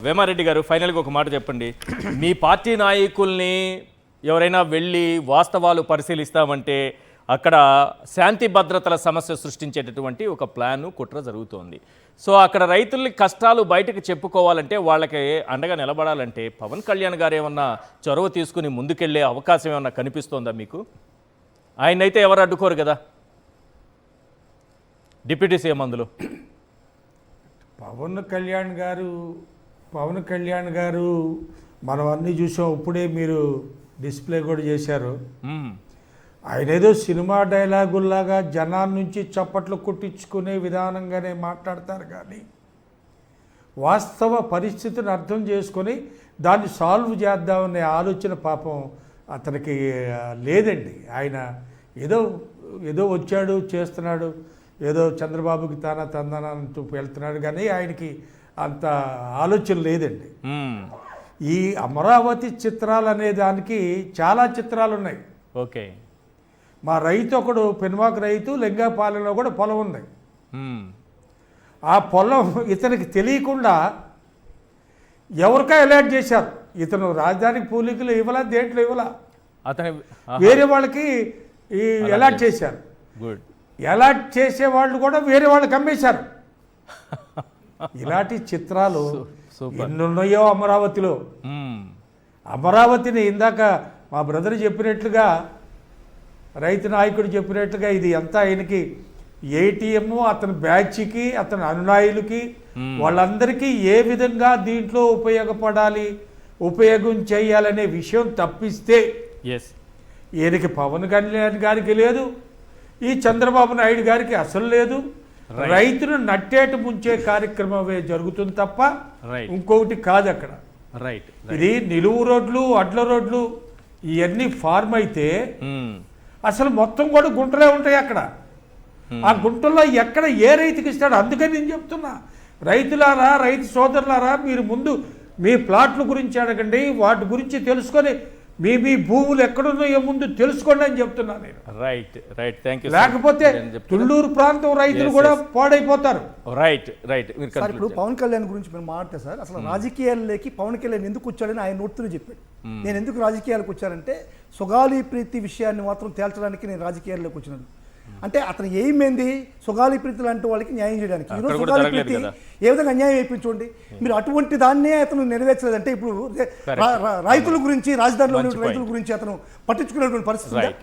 వేమారెడ్డి గారు ఫైనల్గా ఒక మాట చెప్పండి. మీ పార్టీ నాయకుల్ని ఎవరైనా వెళ్ళి వాస్తవాలు పరిశీలిస్తామంటే అక్కడ శాంతి భద్రతల సమస్య సృష్టించేటటువంటి ఒక ప్లాన్ కుట్ర జరుగుతోంది. సో అక్కడ రైతుల్ని కష్టాలు బయటకు చెప్పుకోవాలంటే వాళ్ళకి అండగా నిలబడాలంటే పవన్ కళ్యాణ్ గారు ఏమన్నా చొరవ తీసుకుని ముందుకెళ్లే అవకాశం ఏమన్నా కనిపిస్తోందా మీకు? ఆయనైతే ఎవరు అడ్డుకోరు కదా, డిప్యూటీ సీఎం అందులో. పవన్ కళ్యాణ్ గారు మనం అన్నీ చూసాం. ఇప్పుడే మీరు డిస్ప్లే కూడా చేశారు. ఆయన ఏదో సినిమా డైలాగుల్లాగా జనాల నుంచి చప్పట్లు కొట్టించుకునే విధానంగానే మాట్లాడతారు, కానీ వాస్తవ పరిస్థితిని అర్థం చేసుకొని దాన్ని సాల్వ్ చేద్దామనే ఆలోచన పాపం అతనికి లేదండి. ఆయన ఏదో ఏదో వచ్చాడు, చేస్తున్నాడు, ఏదో చంద్రబాబుకి తందనంటూ వెళ్తున్నాడు, కానీ ఆయనకి అంత ఆలోచన లేదండి. ఈ అమరావతి చిత్రాలు అనే దానికి చాలా చిత్రాలు ఉన్నాయి. ఓకే, మా రైతు ఒకడు పెనుమాక రైతు లింగాపాలెంలో కూడా పొలం ఉంది. ఆ పొలం ఇతనికి తెలియకుండా ఎవరికా అలాట్ చేశారు. ఇతను రాజధానికి పూలికలు ఇవ్వాల, దేంట్లో ఇవ్వాల, అతను వేరే వాళ్ళకి ఈ అలాట్ చేశారు. గుడ్. అలాట్ చేసే వాళ్ళు కూడా వేరే వాళ్ళకి అమ్మేశారు. ఇలాంటి చిత్రాలు ఎన్నున్నాయో అమరావతిలో. అమరావతిని ఇందాక మా బ్రదర్ చెప్పినట్లుగా, రైతు నాయకుడు చెప్పినట్లుగా, ఇది అంతా ఆయనకి ఏటీఎం, అతని బ్యాచ్కి, అతని అనునాయులకి, వాళ్ళందరికీ ఏ విధంగా దీంట్లో ఉపయోగం చేయాలనే విషయం తప్పిస్తే ఈయనకి పవన్ కళ్యాణ్ గారికి లేదు, ఈ చంద్రబాబు నాయుడు గారికి అసలు లేదు. రైతును నట్టేట ముంచే కార్యక్రమమే జరుగుతుంది తప్ప ఇంకొకటి కాదు అక్కడ. ఇది నిలువు రోడ్లు, అడ్ల రోడ్లు ఇవన్నీ ఫార్మ్ అయితే అసలు మొత్తం కూడా గుంటలే ఉంటాయి అక్కడ. ఆ గుంటల్లో ఎక్కడ ఏ రైతుకి ఇస్తాడు? అందుకని నేను చెప్తున్నా, రైతులారా, రైతు సోదరులారా, మీరు ముందు మీ ప్లాట్ల గురించి అడగండి, వాటి గురించి తెలుసుకొని మీ భూములు ఎక్కడున్నాయో ముందు తెలుసుకోండి అని చెప్తున్నాను నేను. రైట్. Thank you. లేకపోతే తుళ్ళూరు ప్రాంతం రైతులు కూడా పాడైపోతారు. రైట్. ఇప్పుడు పవన్ కళ్యాణ్ గురించి మీరు మాట్లాడితే సార్, అసలు రాజకీయాల్లోకి పవన్ కళ్యాణ్ ఎందుకు వచ్చాడని ఆయన నోటితో చెప్పాడు. నేను ఎందుకు రాజకీయాలకు వచ్చానంటే సుగాలి ప్రీతి విషయాన్ని మాత్రం తేల్చడానికి నేను రాజకీయాల్లోకి వచ్చినాను. అంటే అతను ఏమైంది, సుగాలి ప్రీతి లాంటి వాళ్ళకి న్యాయం చేయడానికి. ఈరోజు సుగాలి ప్రీతి ఏ విధంగా అన్యాయం అయిపోయించండి మీరు, అటువంటి దాన్నే అతను నెరవేర్చలేదంటే ఇప్పుడు రైతుల గురించి, రాజధానిలో రైతుల గురించి అతను పట్టించుకునేటువంటి పరిస్థితి.